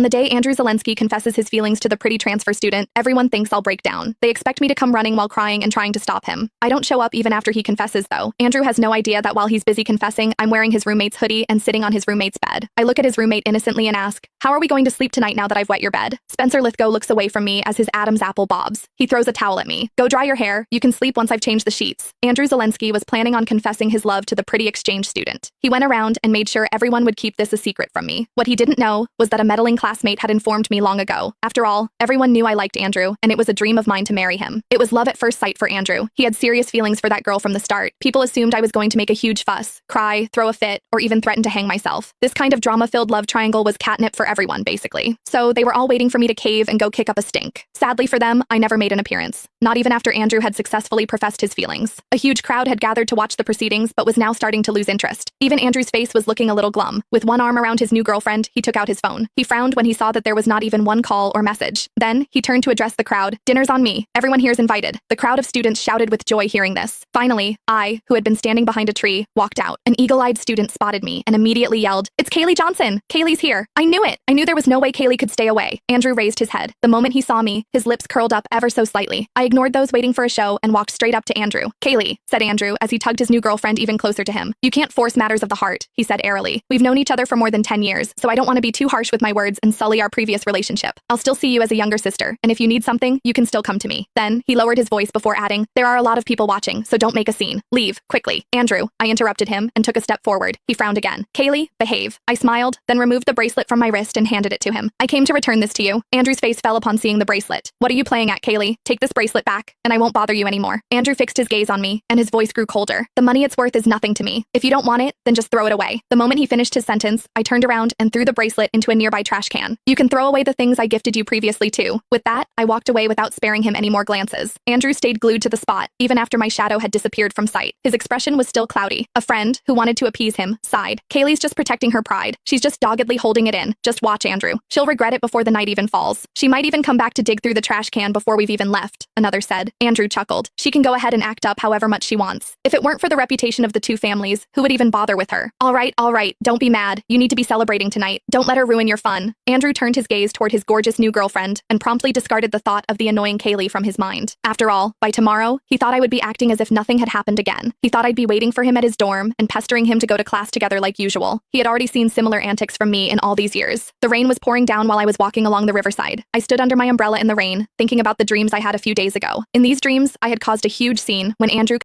On the day Andrew Zelensky confesses his feelings to the pretty transfer student, everyone thinks I'll break down. They expect me to come running while crying and trying to stop him. I don't show up even after he confesses, though. Andrew has no idea that while he's busy confessing, I'm wearing his roommate's hoodie and sitting on his roommate's bed. I look at his roommate innocently and ask, "How are we going to sleep tonight now that I've wet your bed?" Spencer Lithgow looks away from me as his Adam's apple bobs. He throws a towel at me. "Go dry your hair. You can sleep once I've changed the sheets." Andrew Zelensky was planning on confessing his love to the pretty exchange student. He went around and made sure everyone would keep this a secret from me. What he didn't know was that a meddling classmate had informed me long ago. After all, everyone knew I liked Andrew, and it was a dream of mine to marry him. It was love at first sight for Andrew. He had serious feelings for that girl from the start. People assumed I was going to make a huge fuss, cry, throw a fit, or even threaten to hang myself. This kind of drama-filled love triangle was catnip for everyone, basically. So they were all waiting for me to cave and go kick up a stink. Sadly for them, I never made an appearance. Not even after Andrew had successfully professed his feelings. A huge crowd had gathered to watch the proceedings, but was now starting to lose interest. Even Andrew's face was looking a little glum. With one arm around his new girlfriend, he took out his phone. He frowned when he saw that there was not even one call or message. Then, he turned to address the crowd. "Dinner's on me. Everyone here's invited." The crowd of students shouted with joy hearing this. Finally, I, who had been standing behind a tree, walked out. An eagle-eyed student spotted me and immediately yelled, "It's Kaylee Johnson! Kaylee's here!" I knew it! I knew there was no way Kaylee could stay away. Andrew raised his head. The moment he saw me, his lips curled up ever so slightly. I ignored those waiting for a show and walked straight up to Andrew. "Kaylee," said Andrew as he tugged his new girlfriend even closer to him. "You can't force matters of the heart," he said airily. "We've known each other for more than 10 years, so I don't want to be too harsh with my words and sully our previous relationship. I'll still see you as a younger sister, and if you need something, you can still come to me." Then, he lowered his voice before adding, "There are a lot of people watching, so don't make a scene. Leave, quickly." "Andrew," I interrupted him and took a step forward. He frowned again. "Kaylee, behave." I smiled, then removed the bracelet from my wrist and handed it to him. "I came to return this to you." Andrew's face fell upon seeing the bracelet. "What are you playing at, Kaylee? Take this bracelet back, and I won't bother you anymore." Andrew fixed his gaze on me, and his voice grew colder. "The money it's worth is nothing to me. If you don't want it, then just throw it away." The moment he finished his sentence, I turned around and threw the bracelet into a nearby trash can. "You can throw away the things I gifted you previously, too." With that, I walked away without sparing him any more glances. Andrew stayed glued to the spot, even after my shadow had disappeared from sight. His expression was still cloudy. A friend, who wanted to appease him, sighed. "Kaylee's just protecting her pride. She's just doggedly holding it in. Just watch, Andrew. She'll regret it before the night even falls. She might even come back to dig through the trash can before we've even left," another said. Andrew chuckled. "She can go ahead and act up however much she wants. If it weren't for the reputation of the two families, who would even bother with her?" All right, don't be mad. You need to be celebrating tonight. Don't let her ruin your fun." Andrew turned his gaze toward his gorgeous new girlfriend and promptly discarded the thought of the annoying Kaylee from his mind. After all, by tomorrow, he thought I would be acting as if nothing had happened again. He thought I'd be waiting for him at his dorm and pestering him to go to class together like usual. He had already seen similar antics from me in all these years. The rain was pouring down while I was walking along the riverside. I stood under my umbrella in the rain, thinking about the dreams I had a few days ago. In these dreams, I had caused a huge scene when Andrew